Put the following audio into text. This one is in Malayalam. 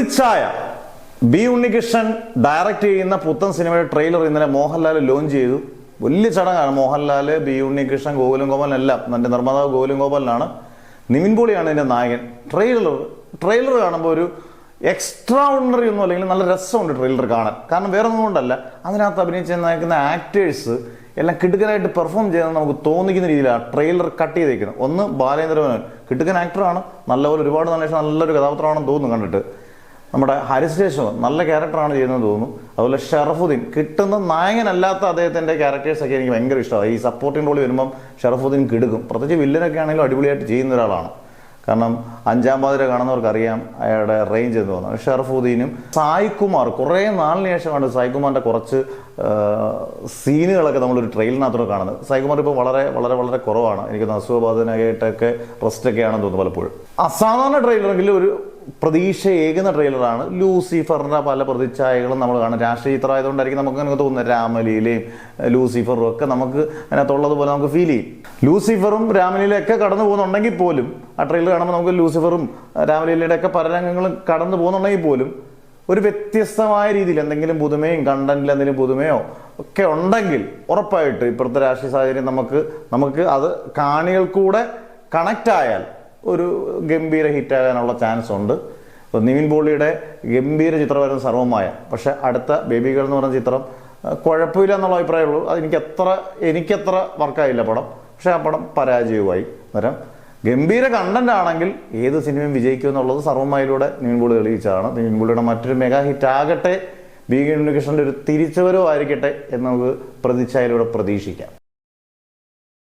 പ്രതിച്ഛായ ബി ഉണ്ണികൃഷ്ണൻ ഡയറക്റ്റ് ചെയ്യുന്ന പുത്തൻ സിനിമയുടെ ട്രെയിലർ ഇന്നലെ മോഹൻലാൽ ലോഞ്ച് ചെയ്തു. വലിയ ചടങ്ങാണ്. മോഹൻലാൽ, ബി ഉണ്ണികൃഷ്ണൻ, ഗോകുലം ഗോപാലനെല്ലാം, എൻ്റെ നിർമ്മാതാവ് ഗോകുലം ഗോപാലനാണ്. നിവിൻ പോളിയാണ് ഇതിൻ്റെ നായകൻ. ട്രെയിലർ കാണുമ്പോൾ ഒരു എക്സ്ട്രാ ഓർഡിനറി ഒന്നും അല്ലെങ്കിൽ നല്ല രസമുണ്ട് ട്രെയിലർ കാണാൻ. കാരണം വേറെ ഒന്നും കൊണ്ടല്ല, അതിനകത്ത് അഭിനയിക്കുന്ന ആക്ടേഴ്സ് എല്ലാം കിടുക്കനായിട്ട് പെർഫോം ചെയ്യുന്നത് നമുക്ക് തോന്നിക്കുന്ന രീതിയിലാണ് ട്രെയിലർ കട്ട് ചെയ്തേക്കുന്നത്. ഒന്ന് ബാലേന്ദ്ര മേനോൻ, കിടുക്കൻ ആക്ടറാണ്, നല്ലപോലെ ഒരുപാട് നല്ലൊരു കഥാപാത്രമാണെന്ന് തോന്നുന്നു കണ്ടിട്ട്. നമ്മുടെ ഹരിസ് ദേശം നല്ല ക്യാരക്ടറാണ് ചെയ്യുന്നതെന്ന് തോന്നുന്നു. അതുപോലെ ഷറഫുദ്ദീൻ, കിട്ടുന്ന നായകനല്ലാത്ത അദ്ദേഹത്തിൻ്റെ ക്യാരക്ടേഴ്സൊക്കെ എനിക്ക് ഭയങ്കര ഇഷ്ടമാണ്. ഈ സപ്പോർട്ടിംഗ് റോളി വരുമ്പം ഷറഫുദ്ദീൻ കിടുക്കും. പ്രത്യേകിച്ച് വില്ലനൊക്കെ ആണെങ്കിലും അടിപൊളിയായിട്ട് ചെയ്യുന്ന ഒരാളാണ്. കാരണം അഞ്ചാം പാതിര കാണുന്നവർക്കറിയാം അയാളുടെ റേഞ്ച് എന്ന് തോന്നുന്നു. ഷറഫുദ്ദീനും സായികുമാർ, കുറേ നാളിന് ശേഷമാണ് സായികുമാറിൻ്റെ കുറച്ച് സീനുകളൊക്കെ നമ്മളൊരു ട്രെയിലിനകത്തോടെ കാണുന്നത്. സായികുമാർ ഇപ്പോൾ വളരെ വളരെ വളരെ കുറവാണ്. എനിക്ക് അസുഖബാധിതനായിട്ടൊക്കെ റെസ്റ്റൊക്കെയാണെന്ന് തോന്നുന്നു പലപ്പോഴും. അസാധാരണ ട്രെയിലറെങ്കിലും ഒരു പ്രതീക്ഷയേകുന്ന ട്രെയിലറാണ്. ലൂസിഫറിൻ്റെ പല പ്രതിച്ഛായകളും നമ്മൾ കാണും. രാഷ്ട്രീയ ചിത്രമായതുകൊണ്ടായിരിക്കും നമുക്ക് അങ്ങനെ തോന്നുന്നത്. രാമലീലയും ലൂസിഫറും ഒക്കെ നമുക്ക് അതിനകത്തുള്ളതുപോലെ നമുക്ക് ഫീൽ ചെയ്യും. ലൂസിഫറും രാമലീലയും ഒക്കെ കടന്നു പോകുന്നുണ്ടെങ്കിൽ പോലും ആ ട്രെയിലർ കാണുമ്പോൾ നമുക്ക് ലൂസിഫറും രാമലീലയുടെ ഒക്കെ പല രംഗങ്ങളും കടന്നു പോകുന്നുണ്ടെങ്കിൽ പോലും ഒരു വ്യത്യസ്തമായ രീതിയിൽ എന്തെങ്കിലും പുതുമയും കണ്ടന്റിൽ എന്തെങ്കിലും പുതുമയോ ഒക്കെ ഉണ്ടെങ്കിൽ ഉറപ്പായിട്ട് ഇപ്പോഴത്തെ രാഷ്ട്രീയ സാഹചര്യം നമുക്ക് അത് കാണികൾക്കൂടെ കണക്റ്റ് ആയാൽ ഒരു ഗംഭീര ഹിറ്റാകാനുള്ള ചാൻസ് ഉണ്ട്. ഇപ്പോൾ നിവിൻ പോളിയുടെ ഗംഭീര ചിത്രമായിരുന്നു സർവമായ. പക്ഷെ അടുത്ത ബേബി ഗേൾ എന്ന് പറയുന്ന ചിത്രം കുഴപ്പമില്ല എന്നുള്ള അഭിപ്രായമുള്ളൂ. അത് എനിക്കത്ര വർക്കായില്ല പടം. പക്ഷെ ആ പടം പരാജയവുമായി. അന്നേരം ഗംഭീര കണ്ടന്റ് ആണെങ്കിൽ ഏത് സിനിമയും വിജയിക്കും എന്നുള്ളത് സർവമായിലൂടെ നിവിൻ പോളി തെളിയിച്ചതാണ്. നിവിൻ പോളിയുടെ മറ്റൊരു മെഗാ ഹിറ്റ് ആകട്ടെ, ബി ഉണ്ണികൃഷ്ണൻ്റെ ഒരു തിരിച്ചുവരവ് ആയിരിക്കട്ടെ എന്ന് നമുക്ക് പ്രതിച്ഛായയിലൂടെ പ്രതീക്ഷിക്കാം.